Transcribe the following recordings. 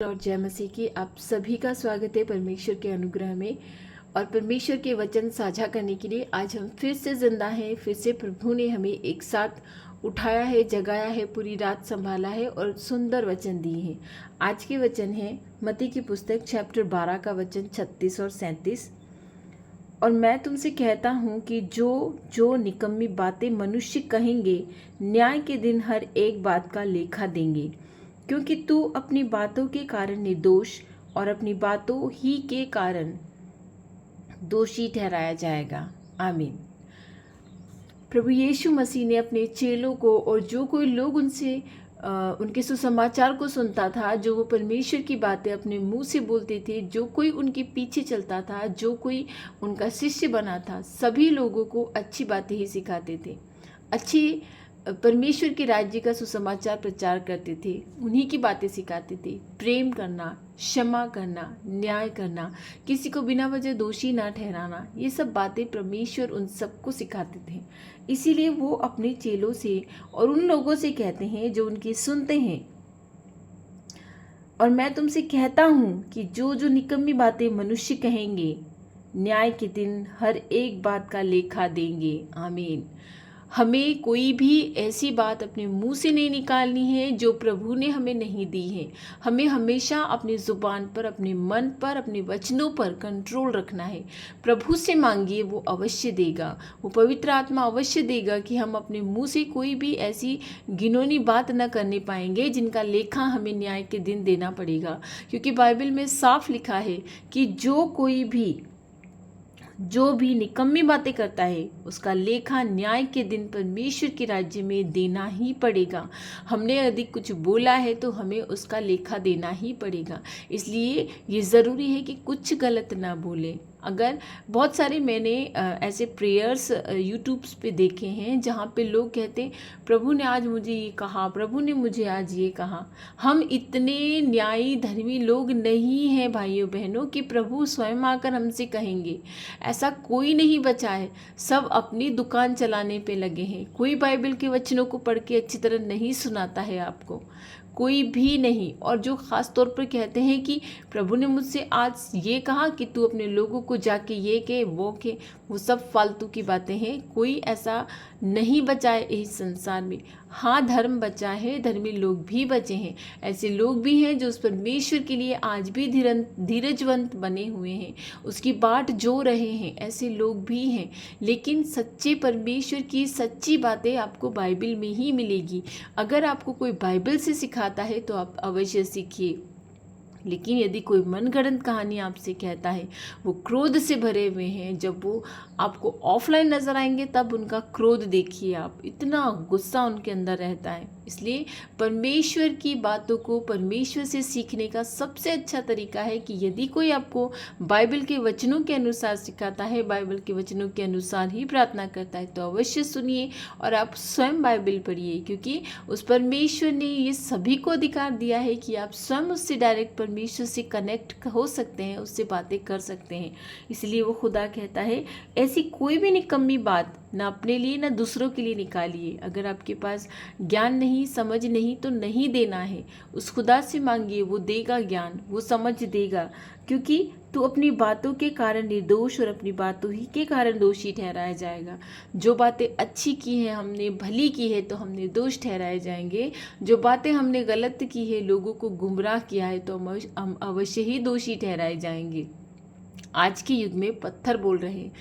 और जय मसीह की आप सभी का स्वागत है परमेश्वर के अनुग्रह में। और परमेश्वर के वचन साझा करने के लिए आज हम फिर से जिंदा हैं। फिर से प्रभु ने हमें एक साथ उठाया है, जगाया है, पूरी रात संभाला है और सुंदर वचन दिए हैं। आज के वचन है मत्ती की पुस्तक चैप्टर 12 का वचन 36 और 37। और मैं तुमसे कहता हूँ कि जो जो निकम्मी बातें मनुष्य कहेंगे, न्याय के दिन हर एक बात का लेखा देंगे, क्योंकि तू अपनी बातों के कारण निर्दोष और अपनी बातों ही के कारण दोषी ठहराया जाएगा। आमीन। प्रभु यीशु मसीह ने अपने चेलों को और जो कोई लोग उनके सुसमाचार को सुनता था, जो वो परमेश्वर की बातें अपने मुंह से बोलते थे, जो कोई उनके पीछे चलता था, जो कोई उनका शिष्य बना था, सभी लोगों को अच्छी बातें ही सिखाते थे, अच्छी परमेश्वर के राज्य का सुसमाचार प्रचार करते थे, उन्हीं की बातें सिखाते थे। प्रेम करना, क्षमा करना, न्याय करना, किसी को बिना वजह दोषी ना ठहराना, ये सब बातें परमेश्वर उन सबको सिखाते थे। इसीलिए वो अपने चेलों से और उन लोगों से कहते हैं जो उनकी सुनते हैं, और मैं तुमसे कहता हूँ कि जो जो निकम्मी बातें मनुष्य कहेंगे, न्याय के दिन हर एक बात का लेखा देंगे। आमीन। हमें कोई भी ऐसी बात अपने मुंह से नहीं निकालनी है जो प्रभु ने हमें नहीं दी है। हमें हमेशा अपनी ज़ुबान पर, अपने मन पर, अपने वचनों पर कंट्रोल रखना है। प्रभु से मांगिए, वो अवश्य देगा। वो पवित्र आत्मा अवश्य देगा कि हम अपने मुंह से कोई भी ऐसी घिनौनी बात न करने पाएंगे जिनका लेखा हमें न्याय के दिन देना पड़ेगा। क्योंकि बाइबल में साफ लिखा है कि जो भी निकम्मी बातें करता है, उसका लेखा न्याय के दिन परमेश्वर के राज्य में देना ही पड़ेगा। हमने यदि कुछ बोला है तो हमें उसका लेखा देना ही पड़ेगा। इसलिए ये ज़रूरी है कि कुछ गलत ना बोलें। अगर बहुत सारे मैंने ऐसे प्रेयर्स यूट्यूब्स पे देखे हैं जहाँ पे लोग कहते हैं, प्रभु ने आज मुझे ये कहा, प्रभु ने मुझे आज ये कहा। हम इतने न्यायी धर्मी लोग नहीं हैं भाइयों बहनों कि प्रभु स्वयं आकर हमसे कहेंगे। ऐसा कोई नहीं बचा है। सब अपनी दुकान चलाने पे लगे हैं। कोई बाइबल के वचनों को पढ़ के अच्छी तरह नहीं सुनाता है आपको, कोई भी नहीं। और जो ख़ास तौर पर कहते हैं कि प्रभु ने मुझसे आज ये कहा कि तू अपने लोगों को जाके ये कहे, वो कहे, वो सब फालतू की बातें हैं। कोई ऐसा नहीं बचा है इस संसार में। हाँ, धर्म बचा है, धर्मी लोग भी बचे हैं। ऐसे लोग भी हैं जो उस परमेश्वर के लिए आज भी धीरजवंत बने हुए हैं, उसकी बाट जो रहे हैं। ऐसे लोग भी हैं। लेकिन सच्चे परमेश्वर की सच्ची बातें आपको बाइबल में ही मिलेगी। अगर आपको कोई बाइबल से सिखाता है तो आप अवश्य सीखिए। लेकिन यदि कोई मनगढ़ंत कहानी आपसे कहता है, वो क्रोध से भरे हुए हैं, जब वो आपको ऑफलाइन नज़र आएंगे तब उनका क्रोध देखिए आप, इतना गुस्सा उनके अंदर रहता है। इसलिए परमेश्वर की बातों को परमेश्वर से सीखने का सबसे अच्छा तरीका है कि यदि कोई आपको बाइबल के वचनों के अनुसार सिखाता है, बाइबल के वचनों के अनुसार ही प्रार्थना करता है, तो अवश्य सुनिए और आप स्वयं बाइबल पढ़िए। क्योंकि उस परमेश्वर ने ये सभी को अधिकार दिया है कि आप स्वयं उससे डायरेक्ट परमेश्वर से कनेक्ट हो सकते हैं, उससे बातें कर सकते हैं। इसलिए वो खुदा कहता है, ऐसी कोई भी निकम्मी बात ना अपने लिए ना दूसरों के लिए निकालिए। अगर आपके पास ज्ञान नहीं, समझ नहीं, तो नहीं देना है। उस खुदा से मांगिए, वो देगा ज्ञान, वो समझ देगा। क्योंकि तू अपनी बातों के कारण निर्दोष और अपनी बातों ही के कारण दोषी ठहराया जाएगा। जो बातें अच्छी की हैं, हमने भली की है, तो हम निर्दोष ठहराए जाएंगे। जो बातें हमने गलत की है, लोगों को गुमराह किया है, तो हम अवश्य ही दोषी ठहराए जाएंगे। आज के युग में पत्थर बोल रहे हैं।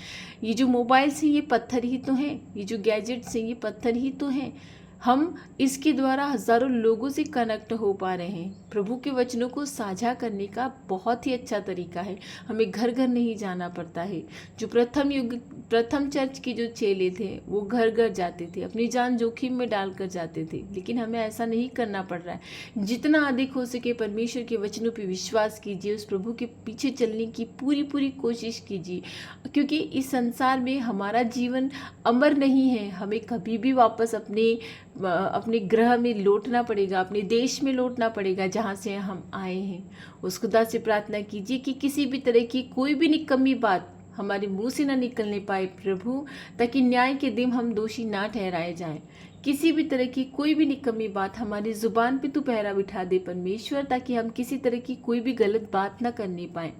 ये जो मोबाइल्स हैं, ये पत्थर ही तो हैं। ये जो गैजेट्स हैं, ये पत्थर ही तो हैं। हम इसके द्वारा हज़ारों लोगों से कनेक्ट हो पा रहे हैं। प्रभु के वचनों को साझा करने का बहुत ही अच्छा तरीका है। हमें घर घर नहीं जाना पड़ता है। जो प्रथम चर्च के जो चेले थे, वो घर घर जाते थे, अपनी जान जोखिम में डालकर जाते थे। लेकिन हमें ऐसा नहीं करना पड़ रहा है। जितना अधिक हो सके परमेश्वर के वचनों पर विश्वास कीजिए, उस प्रभु के पीछे चलने की पूरी कोशिश कीजिए। क्योंकि इस संसार में हमारा जीवन अमर नहीं है। हमें कभी भी वापस अपने ग्रह में लौटना पड़ेगा, अपने देश में लौटना पड़ेगा जहाँ से हम आए हैं। उस खुदा से प्रार्थना कीजिए कि किसी भी तरह की कोई भी निकम्मी बात हमारे मुंह से ना निकलने पाए प्रभु, ताकि न्याय के दिन हम दोषी ना ठहराए जाएं। किसी भी तरह की कोई भी निकम्मी बात हमारी ज़ुबान पे तू पहरा बिठा दे परमेश्वर, ताकि हम किसी तरह की कोई भी गलत बात ना करने पाए।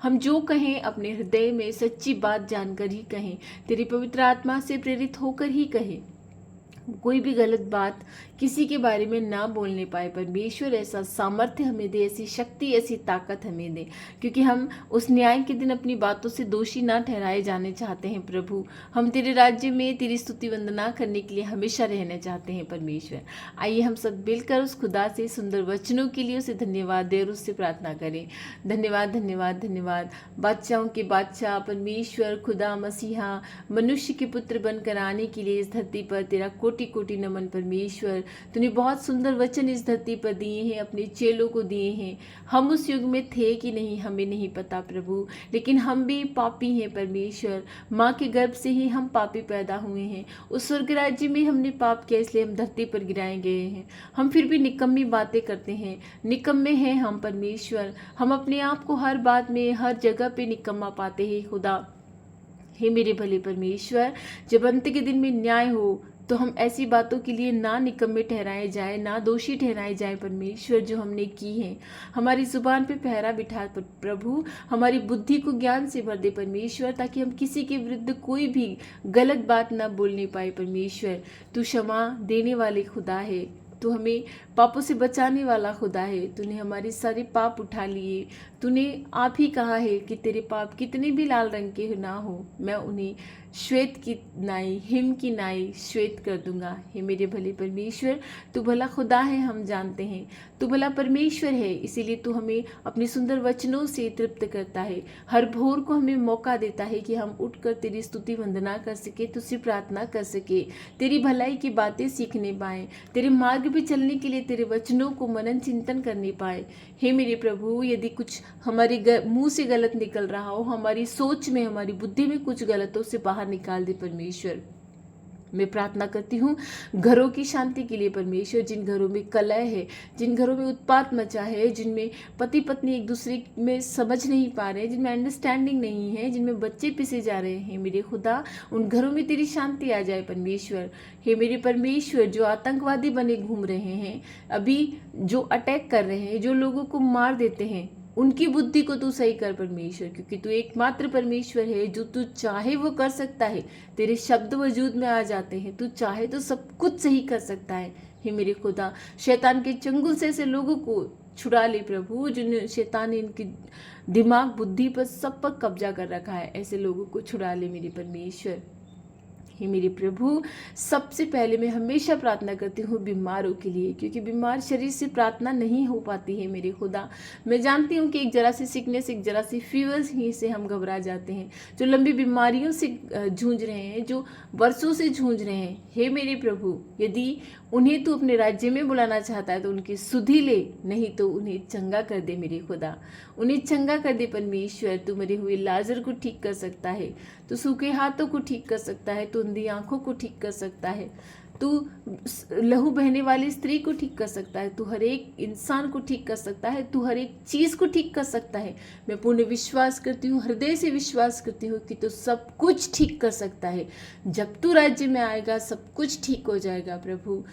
हम जो कहें अपने हृदय में सच्ची बात जानकर ही कहें, तेरी पवित्र आत्मा से प्रेरित होकर ही कहें। कोई भी गलत बात किसी के बारे में ना बोलने पाए परमेश्वर, ऐसा सामर्थ्य हमें दे, ऐसी शक्ति, ऐसी ताकत हमें दे, क्योंकि हम उस न्याय के दिन अपनी बातों से दोषी ना ठहराए जाने चाहते हैं प्रभु। हम तेरे राज्य में तेरी स्तुति वंदना करने के लिए हमेशा रहना चाहते हैं परमेश्वर। आइए हम सब मिलकर उस खुदा से सुंदर वचनों के लिए उसे धन्यवाद दें और उससे प्रार्थना करें। धन्यवाद धन्यवाद धन्यवाद बादशाहों के बादशाह परमेश्वर खुदा मसीहा, मनुष्य के पुत्र बनकर आने के लिए इस धरती पर तेरा कोटि कोटि नमन परमेश्वर। तूने बहुत सुंदर वचन इस धरती पर दिए हैं, अपने चेलों को दिए हैं। हम उस युग में थे कि नहीं हमें नहीं पता प्रभु, लेकिन हम भी पापी हैं परमेश्वर। माँ के गर्भ से ही हम पापी पैदा हुए हैं। उस स्वर्ग राज्य में हमने पाप किया, इसलिए हम धरती पर गिराए गए हैं। हम फिर भी निकम्मी बातें करते हैं, निकम्मे हैं हम परमेश्वर। हम अपने आप को हर बात में हर जगह पे निकम्मा पाते हैं खुदा। हे मेरे भले परमेश्वर, जब अंत के दिन में न्याय हो तो हम ऐसी बातों के लिए ना निकम्मे ठहराए जाए, ना दोषी ठहराए जाए परमेश्वर जो हमने की है। हमारी जुबान पे पहरा बिठा प्रभु, हमारी बुद्धि को ज्ञान से भर दे परमेश्वर, ताकि हम किसी के विरुद्ध कोई भी गलत बात ना बोलने पाए परमेश्वर। तू क्षमा देने वाले खुदा है, तू हमें पापों से बचाने वाला खुदा है। तूने हमारे सारे पाप उठा लिए। तूने आप ही कहा है कि तेरे पाप कितने भी लाल रंग के ना हो, मैं उन्हें श्वेत की नाई, हिम की नाई श्वेत कर दूंगा। हे मेरे भले परमेश्वर, तू भला खुदा है, हम जानते हैं तू भला परमेश्वर है, इसीलिए तू हमें अपने सुंदर वचनों से तृप्त करता है। हर भोर को हमें मौका देता है कि हम उठकर तेरी स्तुति वंदना कर सके, तुझसे प्रार्थना कर सके, तेरी भलाई की बातें सीखने पाए, तेरे मार्ग पे चलने के लिए तेरे वचनों को मनन चिंतन करने पाए। हे मेरे प्रभु, यदि कुछ हमारे मुंह से गलत निकल रहा हो, हमारी सोच में हमारी बुद्धि में कुछ गलत हो, उसे बाहर निकाल दे परमेश्वर। मैं प्रार्थना करती हूँ घरों की शांति के लिए परमेश्वर। जिन घरों में कलह है, जिन घरों में उत्पात मचा है, जिनमें पति पत्नी एक दूसरे में समझ नहीं पा रहे, जिनमें अंडरस्टैंडिंग नहीं है, जिनमें बच्चे पिसे जा रहे हैं, मेरे खुदा उन घरों में तेरी शांति आ जाए परमेश्वर। हे मेरे परमेश्वर, जो आतंकवादी बने घूम रहे हैं, अभी जो अटैक कर रहे हैं, जो लोगों को मार देते हैं, उनकी बुद्धि को तू सही कर परमेश्वर, क्योंकि तू एकमात्र परमेश्वर है जो तू चाहे वो कर सकता है। तेरे शब्द वजूद में आ जाते हैं, तू चाहे तो सब कुछ सही कर सकता है। हे मेरे खुदा, शैतान के चंगुल से ऐसे लोगों को छुड़ा ले प्रभु, जिन्हें शैतान ने इनकी दिमाग बुद्धि पर सब पर कब्जा कर रखा है, ऐसे लोगों को छुड़ा ले मेरे परमेश्वर। हे मेरे प्रभु, सबसे पहले मैं हमेशा प्रार्थना करती हूँ बीमारों के लिए, क्योंकि बीमार शरीर से प्रार्थना नहीं हो पाती है मेरे खुदा। मैं जानती हूँ कि एक जरा सी सिकनेस, एक जरा सी फीवर ही से हम घबरा जाते हैं। जो लंबी बीमारियों से जूझ रहे हैं, जो वर्षों से जूझ रहे हैं, हे मेरे प्रभु, यदि उन्हें तू अपने राज्य में बुलाना चाहता है तो उनकी सुधि ले, नहीं तो उन्हें चंगा कर दे मेरे खुदा, उन्हें चंगा कर दे परमेश्वर। तू मरे हुए लाजर को ठीक कर सकता है, तू सूखे हाथों को ठीक कर सकता है, तू अंधी आंखों को ठीक कर सकता है, तू लहू बहने वाली स्त्री को ठीक कर सकता है, तू हर एक इंसान को ठीक कर सकता है, तू हर एक चीज को ठीक कर सकता है। मैं पूर्ण विश्वास करती हूँ, हृदय से विश्वास करती हूँ कि तू सब कुछ ठीक कर सकता है। जब तू राज्य में आएगा सब कुछ ठीक हो जाएगा प्रभु।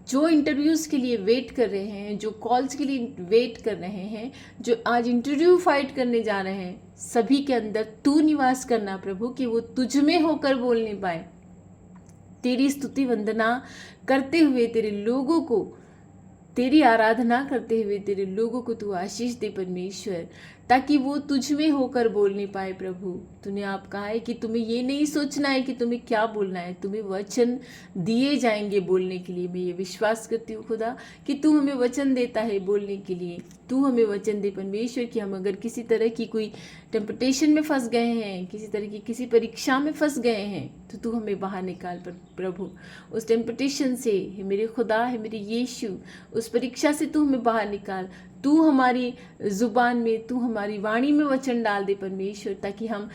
जो इंटरव्यूज़ के लिए वेट कर रहे हैं, जो कॉल्स के लिए वेट कर रहे हैं, जो आज इंटरव्यू फाइट करने जा रहे हैं, सभी के अंदर तू निवास करना प्रभु, कि वो तुझ में होकर बोल नहीं पाए। तेरी स्तुति वंदना करते हुए तेरे लोगों को, तेरी आराधना करते हुए तेरे लोगों को तू आशीष दे परमेश्वर, ताकि वो तुझ में होकर बोल नहीं पाए प्रभु। तूने आप कहा है कि तुम्हें ये नहीं सोचना है कि तुम्हें क्या बोलना है, तुम्हें वचन दिए जाएंगे बोलने के लिए। मैं ये विश्वास करती हूँ खुदा कि तू हमें वचन देता है बोलने के लिए। तू हमें वचन दे परमेश्वर कि हम अगर किसी तरह की कोई टेम्पटेशन में फंस गए हैं, किसी तरह की किसी परीक्षा में फंस गए हैं, तो तू हमें बाहर निकाल प्रभु उस टेम्पटेशन से। है मेरे खुदा, है मेरे यीशु, उस परीक्षा से तू हमें बाहर निकाल। तू हमारी जुबान में, तू हमारी वाणी में वचन डाल दे परमेश्वर, ताकि हम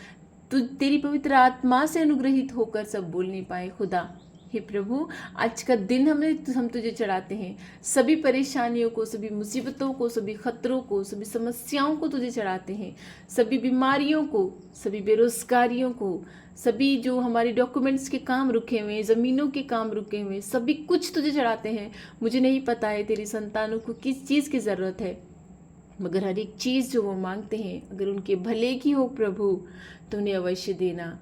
तेरी पवित्र आत्मा से अनुग्रहित होकर सब बोल नहीं पाए खुदा। हे प्रभु, आज का दिन हम तुझे चढ़ाते हैं। सभी परेशानियों को, सभी मुसीबतों को, सभी खतरों को, सभी समस्याओं को तुझे चढ़ाते हैं। सभी बीमारियों को, सभी बेरोजगारियों को, सभी जो हमारे डॉक्यूमेंट्स के काम रुके हुए हैं, ज़मीनों के काम रुके हुए हैं, सभी कुछ तुझे चढ़ाते हैं। मुझे नहीं पता है तेरी संतानों को किस चीज़ की ज़रूरत है, मगर हर एक चीज़ जो वो मांगते हैं अगर उनके भले की हो प्रभु, तो उन्हें अवश्य देना।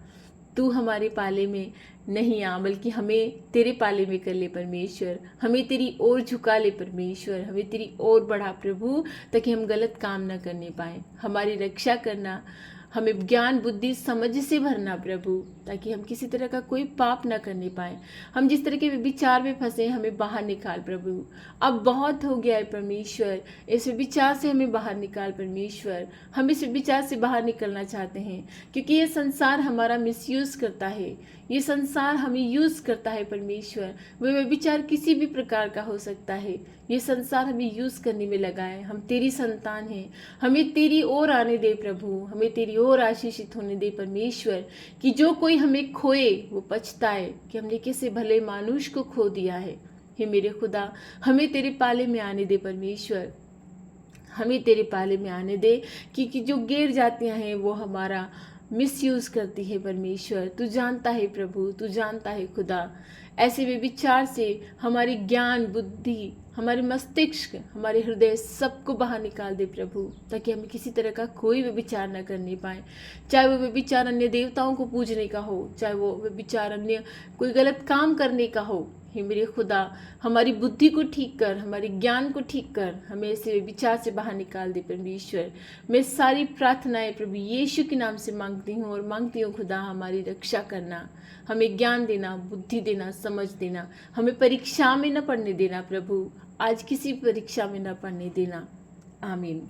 तू हमारे पाले में नहीं आ, बल्कि हमें तेरे पाले में कर ले परमेश्वर। हमें तेरी ओर झुका ले परमेश्वर, हमें तेरी ओर बढ़ा प्रभु, ताकि हम गलत काम ना करने पाए। हमारी रक्षा करना, हमें ज्ञान बुद्धि समझ से भरना प्रभु, ताकि हम किसी तरह का कोई पाप ना करने पाए। हम जिस तरह के विचार में फंसे हमें बाहर निकाल प्रभु। अब बहुत हो गया है परमेश्वर, इस विचार से हमें बाहर निकाल परमेश्वर। हम इस विचार से बाहर निकलना चाहते हैं, क्योंकि ये संसार हमारा मिसयूज़ करता है, ये संसार हमें यूज़ करता है परमेश्वर। वह विचार किसी भी प्रकार का हो सकता है, ये संसार हमें यूज़ करने में लगा है। हम तेरी संतान हैं, हमें तेरी ओर आने दे प्रभु, हमें तेरी ओर आशीषित होने दे परमेश्वर, कि जो कोई हमें खोए वो पछताए कि हमने किसी भले मानुष को खो दिया है। हे मेरे खुदा, हमें तेरे पाले में आने दे परमेश्वर, हमें तेरे पाले में आने दे, क्योंकि जो गैर जातियां हैं वो हमारा मिसयूज़ करती है परमेश्वर। तू जानता है प्रभु, तू जानता है खुदा। ऐसे वे विचार से हमारी ज्ञान बुद्धि, हमारे मस्तिष्क, हमारे हृदय सबको बाहर निकाल दे प्रभु, ताकि हमें किसी तरह का कोई भी विचार न करने पाए। चाहे वो विचार अन्य देवताओं को पूजने का हो, चाहे वो विचार अन्य कोई गलत काम करने का हो। हे मेरे खुदा, हमारी बुद्धि को ठीक कर, हमारे ज्ञान को ठीक कर, हमें ऐसे विचार से बाहर निकाल दे परमेश्वर। मैं सारी प्रार्थनाएं प्रभु यीशु के नाम से मांगती हूँ, और मांगती हूँ खुदा हमारी रक्षा करना, हमें ज्ञान देना, बुद्धि देना, समझ देना, हमें परीक्षा में न पढ़ने देना प्रभु, आज किसी परीक्षा में न पढ़ने देना। आमीन।